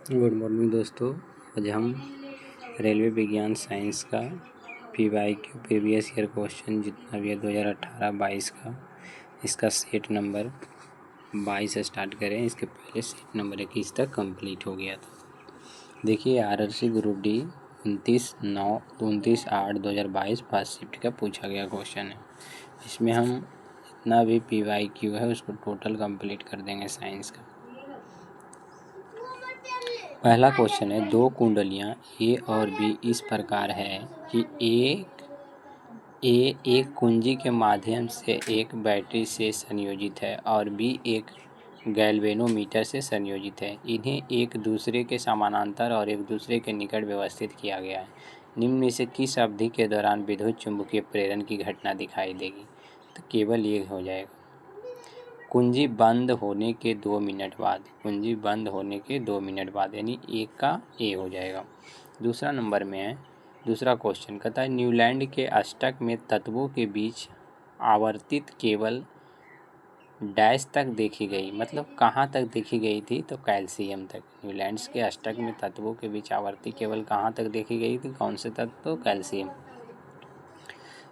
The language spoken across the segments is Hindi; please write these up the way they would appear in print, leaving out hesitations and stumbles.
गुड मॉर्निंग दोस्तों। आज हम रेलवे विज्ञान साइंस का PYQ प्रीवियस ईयर क्वेश्चन जितना भी है 2018-22 का, इसका सेट नंबर 22 स्टार्ट करें। इसके पहले सेट नंबर 21 तक कंप्लीट हो गया था। देखिए, RRC group D 29/8/2022 first shift का पूछा गया क्वेश्चन है। इसमें हम जितना भी PYQ है उसको टोटल कंप्लीट कर देंगे साइंस का। पहला क्वेश्चन है, दो कुंडलियां ए और बी इस प्रकार है कि एक कुंजी के माध्यम से एक बैटरी से संयोजित है और बी एक गैल्वेनोमीटर से संयोजित है। इन्हें एक दूसरे के समानांतर और एक दूसरे के निकट व्यवस्थित किया गया है। निम्न में से किस अवधि के दौरान विद्युत चुम्बकीय प्रेरण की घटना दिखाई देगी? तो केवल ये हो जाएगा, कुंजी बंद होने के 2 मिनट बाद। कुंजी बंद होने के 2 मिनट बाद, यानी एक का ए हो जाएगा। दूसरा नंबर में है, दूसरा क्वेश्चन कहता है, न्यूलैंड के अष्टक में तत्वों के बीच आवर्तित केवल डैश तक देखी गई। मतलब कहाँ तक देखी गई थी? तो कैल्शियम तक। न्यूलैंड्स के अष्टक में तत्वों के बीच आवर्ती केवल कहाँ तक देखी गई थी? कौन से तत्व? तो कैल्शियम।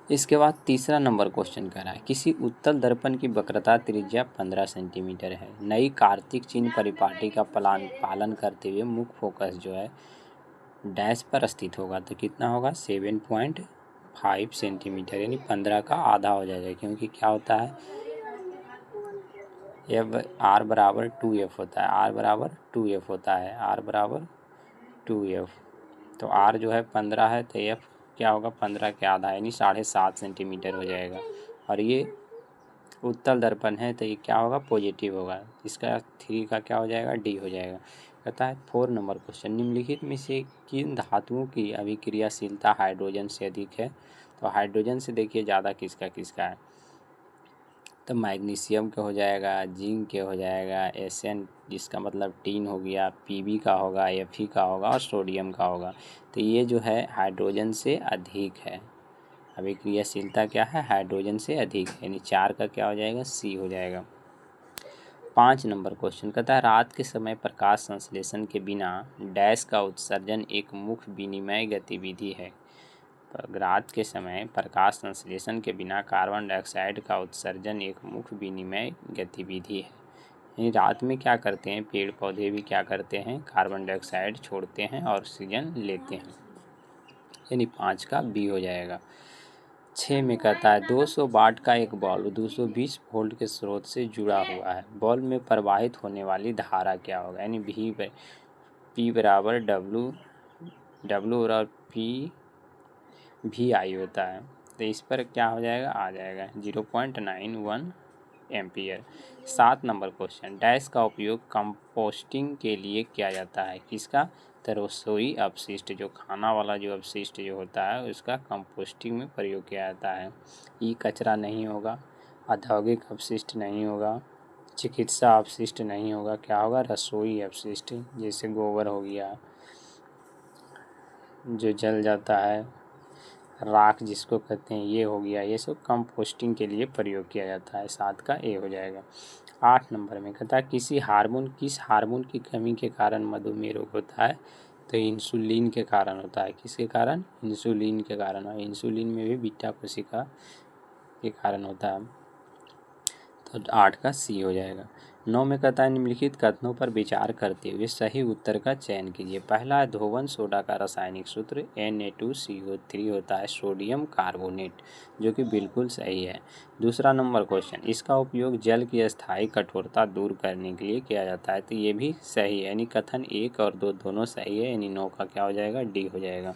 इसके बाद तीसरा नंबर क्वेश्चन कह रहा है, किसी उत्तल दर्पण की वक्रता त्रिज्या 15 सेंटीमीटर है। नई कार्तिक चिन्ह परिपाटी का पालन करते हुए मुख्य फोकस जो है डैश पर स्थित होगा। तो कितना होगा? 7.5 सेंटीमीटर, यानी 15 का आधा हो जाएगा। क्योंकि क्या होता है, R बराबर 2F होता है। R बराबर 2F होता है। R बराबर 2F। तो R जो है 15 है, तो F क्या होगा? 15 के आधा, यानी 7.5 सेंटीमीटर हो जाएगा। और ये उत्तल दर्पण है, तो ये क्या होगा? पॉजिटिव होगा। इसका 3 का क्या हो जाएगा? D हो जाएगा। कहता है 4 नंबर क्वेश्चन, निम्नलिखित में से किन धातुओं की अभिक्रियाशीलता हाइड्रोजन से अधिक है? तो हाइड्रोजन से देखिए ज़्यादा किसका किसका है? तो मैग्नीशियम के हो जाएगा, जिंक के हो जाएगा, Sn जिसका मतलब टीन हो गया, Pb का होगा, Fe का होगा और सोडियम का होगा। तो ये जो है हाइड्रोजन से अधिक है। अभिक्रियाशीलता क्या है? हाइड्रोजन से अधिक है, यानी 4 का क्या हो जाएगा? C हो जाएगा। 5 नंबर क्वेश्चन कहता है, रात के समय प्रकाश संश्लेषण के बिना डैश का उत्सर्जन एक मुख्य विनिमय गतिविधि है। रात के समय प्रकाश संश्लेषण के बिना कार्बन डाइऑक्साइड का उत्सर्जन एक मुख्य विनिमय गतिविधि है। यानी रात में क्या करते हैं, पेड़ पौधे भी क्या करते हैं? कार्बन डाइऑक्साइड छोड़ते हैं और ऑक्सीजन लेते हैं। यानी 5 का बी हो जाएगा। 6 में कहता है, 200 वाट का एक बल्ब 220 वोल्ट के स्रोत से जुड़ा हुआ है। बल्ब में प्रवाहित होने वाली धारा क्या होगा? यानी P बराबर डब्लू और VI होता है। तो इस पर क्या हो जाएगा? आ जाएगा 0.91 एम्पियर। 7 नंबर क्वेश्चन, डैश का उपयोग कंपोस्टिंग के लिए किया जाता है। किसका? तो रसोई अपशिष्ट, जो खाना वाला जो अपशिष्ट जो होता है उसका कंपोस्टिंग में प्रयोग किया जाता है। ई कचरा नहीं होगा, औद्योगिक अपशिष्ट नहीं होगा, चिकित्सा अपशिष्ट नहीं होगा। क्या होगा? रसोई अपशिष्ट, जैसे गोबर हो गया जो जल जाता है, राख जिसको कहते हैं, ये हो गया। ये सब कंपोस्टिंग के लिए प्रयोग किया जाता है। 7 का ए हो जाएगा। 8 नंबर में कहता है, किस हार्मोन की कमी के कारण मधुमेह रोग होता है? तो इंसुलिन के कारण होता है। किसके कारण? इंसुलिन के कारण। और इंसुलिन में भी बीटा कोशिका के कारण होता है। तो 8 का सी हो जाएगा। 9 में कहता है, निम्नलिखित कथनों पर विचार करते हुए सही उत्तर का चयन कीजिए। पहला है, धोवन सोडा का रासायनिक सूत्र Na2CO3 होता है सोडियम कार्बोनेट, जो कि बिल्कुल सही है। दूसरा नंबर क्वेश्चन, इसका उपयोग जल की अस्थायी कठोरता दूर करने के लिए किया जाता है। तो ये भी सही है, यानी कथन 1 और 2 दोनों सही है, यानी 9 का क्या हो जाएगा? डी हो जाएगा।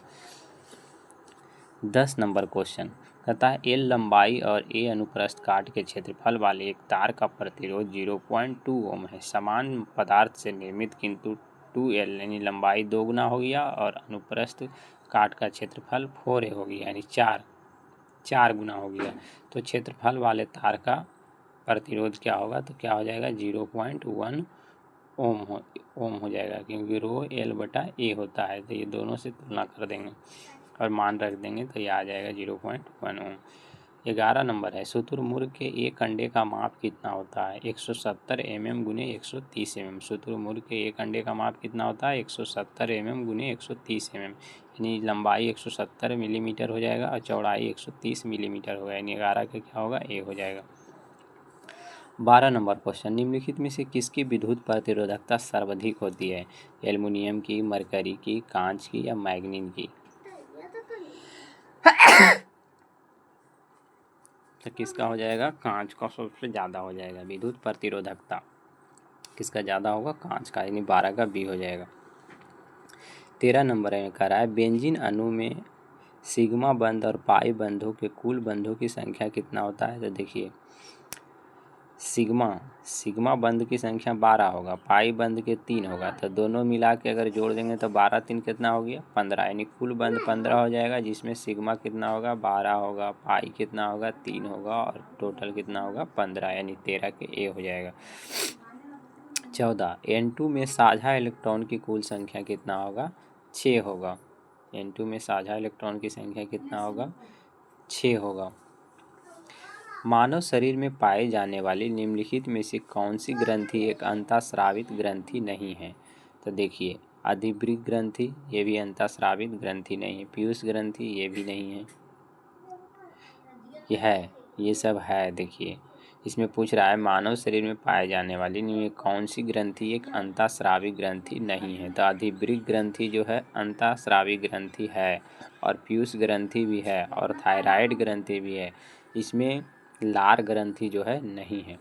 10 नंबर क्वेश्चन कहता है, एल लंबाई और ए अनुप्रस्थ काट के क्षेत्रफल वाले एक तार का प्रतिरोध 0.2 ओम है। समान पदार्थ से निर्मित, किंतु 2L यानी लंबाई 2 गुना हो गया और अनुप्रस्थ काट का क्षेत्रफल 4A हो गया, यानी 4 गुना हो गया। तो क्षेत्रफल वाले तार का प्रतिरोध क्या होगा? तो क्या हो जाएगा? 0.1 ओम हो जाएगा, क्योंकि रो L बटा ए होता है। तो ये दोनों से तुलना कर देंगे और मान रख देंगे, तो ये आ जाएगा 0.1 ओम। 11 नंबर है, शुतुरमुर्ग के एक अंडे का माप कितना होता है? 170 mm गुने 130 mm। शुतुरमुर्ग के एक अंडे का माप कितना होता है? 170 mm गुने 130 mm, यानी लंबाई 170 मिलीमीटर हो जाएगा और चौड़ाई 130 मिलीमीटर होगा, यानी 11 का क्या होगा? ए हो जाएगा। 12 नंबर क्वेश्चन, निम्नलिखित में से किसकी विद्युत प्रतिरोधकता सर्वाधिक होती है? एल्युमिनियम की, मरकरी की, कांच की या मैग्नीन की? तो किसका हो जाएगा? कांच का सबसे ज़्यादा हो जाएगा। विद्युत प्रतिरोधकता किसका ज़्यादा होगा? कांच का, यानी 12 का बी हो जाएगा। 13 नंबर में कह रहा है बेंजीन अणु में सिग्मा बंध और पाई बंधों के कुल बंधों की संख्या कितना होता है? तो देखिए सिग्मा बंध की संख्या 12 होगा, पाई बंध के 3 होगा, तो दोनों मिला के अगर जोड़ देंगे तो 12 3 कितना हो गया? 15, यानी कुल बंध 15 हो जाएगा, जिसमें सिग्मा कितना होगा? 12 होगा, पाई कितना होगा? 3 होगा और टोटल कितना होगा? 15, यानी 13 के ए हो जाएगा। 14 N2 में साझा इलेक्ट्रॉन की कुल संख्या कितना होगा? 6 होगा। N2 में साझा इलेक्ट्रॉन की संख्या कितना होगा? 6 होगा। मानव शरीर में पाए जाने वाली निम्नलिखित में से कौन सी ग्रंथि एक अंतःस्रावित ग्रंथि नहीं है? तो देखिए अधिवृक्क ग्रंथि, ये भी अंतःस्रावित ग्रंथि नहीं है। पीयूष ग्रंथि, ये भी नहीं है। ये सब है। देखिए इसमें पूछ रहा है मानव शरीर में पाए जाने वाली निम्न कौन सी ग्रंथि एक अंतःस्रावी ग्रंथि नहीं है? तो अधिवृक्क ग्रंथि जो है अंतःस्रावी ग्रंथि है, और पीयूष ग्रंथि भी है, और थायराइड ग्रंथि भी है। इसमें लार ग्रंथि जो है नहीं है।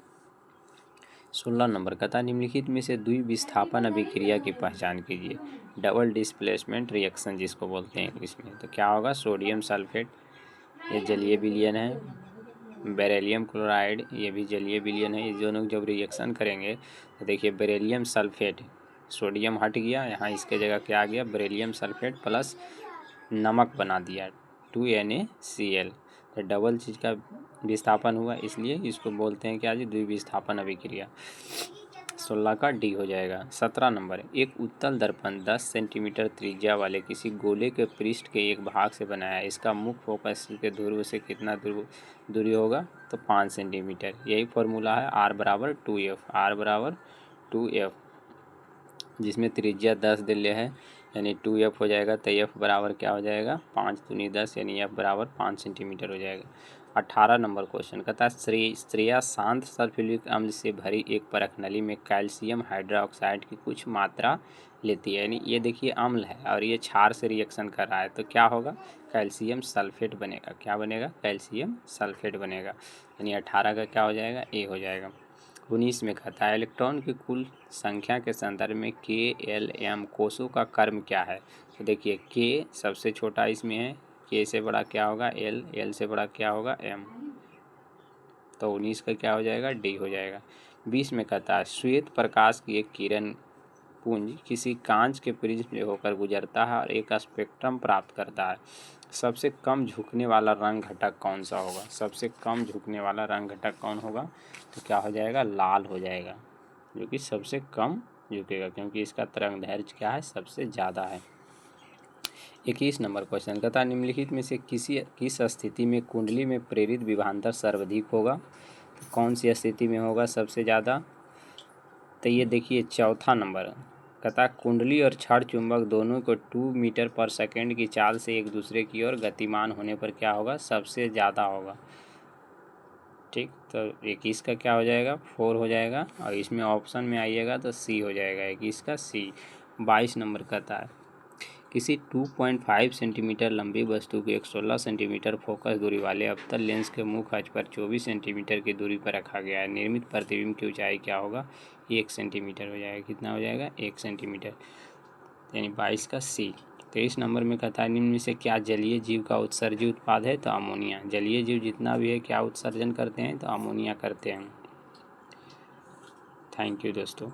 16 नंबर कथा निम्नलिखित में से द्विविस्थापन अभिक्रिया की पहचान कीजिए। डबल डिस्प्लेसमेंट रिएक्शन जिसको बोलते हैं इंग्लिश में, तो क्या होगा? सोडियम सल्फेट, ये जलीय विलयन है। बेरिलियम क्लोराइड, ये भी जलीय विलयन है। ये दोनों जब रिएक्शन करेंगे तो देखिए बेरिलियम सल्फेट, सोडियम हट गया, यहाँ इसके जगह क्या आ गया? बेरिलियम सल्फेट प्लस नमक बना दिया 2NaCl, तो डबल चीज़ का विस्थापन हुआ, इसलिए इसको बोलते हैं क्या जी? द्विविस्थापन अभिक्रिया। 16 का डी हो जाएगा। 17 नंबर, एक उत्तल दर्पण 10 सेंटीमीटर त्रिज्या वाले किसी गोले के पृष्ठ के एक भाग से बनाया है। इसका मुख्य फोकस के ध्रुव से कितना दूरी होगा? तो 5 सेंटीमीटर। यही फॉर्मूला है R बराबर 2F, R बराबर 2F, जिसमें त्रिज्या 10 दिल्य है, यानी 2F हो जाएगा। तो F बराबर क्या हो जाएगा? 5 दूनी 10, यानी F बराबर 5 सेंटीमीटर हो जाएगा। 18 नंबर क्वेश्चन कहता है स्त्रियाँ शांत सल्फ्यूरिक अम्ल से भरी एक परख नली में कैल्शियम हाइड्रोक्साइड की कुछ मात्रा लेती है, यानी ये देखिए अम्ल है और ये क्षार से रिएक्शन कर रहा है, तो क्या होगा? कैल्शियम सल्फेट बनेगा। क्या बनेगा? कैल्शियम सल्फेट बनेगा, यानी 18 का क्या हो जाएगा? ए हो जाएगा। 19 में कहता है इलेक्ट्रॉन की कुल संख्या के संदर्भ में KLM कोषों का कर्म क्या है? तो देखिए K सबसे छोटा इसमें है, K से बड़ा क्या होगा? L, L से बड़ा क्या होगा? M, तो 19 का क्या हो जाएगा? D हो जाएगा। 20 में कहता है श्वेत प्रकाश की एक किरण पुंज किसी कांच के प्रिज्म से होकर गुजरता है और एक स्पेक्ट्रम प्राप्त करता है। सबसे कम झुकने वाला रंग घटक कौन सा होगा? सबसे कम झुकने वाला रंग घटक कौन होगा? तो क्या हो जाएगा? लाल हो जाएगा, जो कि सबसे कम झुकेगा, क्योंकि इसका तरंगदैर्घ्य क्या है? सबसे ज़्यादा है। 21 नंबर क्वेश्चन कहता है निम्नलिखित में से किस स्थिति में कुंडली में प्रेरित विभवांतर सर्वाधिक होगा? तो कौन सी स्थिति में होगा सबसे ज़्यादा? तो ये देखिए चौथा नंबर कहता कुंडली और क्षण चुंबक दोनों को 2 मीटर पर सेकेंड की चाल से एक दूसरे की ओर गतिमान होने पर क्या होगा? सबसे ज़्यादा होगा। ठीक, तो 21 का क्या हो जाएगा? 4 हो जाएगा, और इसमें ऑप्शन में आइएगा तो सी हो जाएगा, 21 का सी। 22 नंबर कहता है किसी 2.5 सेंटीमीटर लंबी वस्तु को 116 सेंटीमीटर फोकस दूरी वाले अवतल लेंस के मुख्य अक्ष पर 24 सेंटीमीटर की दूरी पर रखा गया है। निर्मित प्रतिबिंब की ऊंचाई क्या होगा? 1 सेंटीमीटर हो जाएगा। कितना हो जाएगा? 1 सेंटीमीटर, यानी 22 का सी। 23 नंबर में कहता है निम्न में से क्या जलीय जीव का उत्सर्जी उत्पाद है? तो अमोनिया। जलीय जीव जितना भी है क्या उत्सर्जन करते हैं? तो अमोनिया करते हैं। थैंक यू दोस्तों।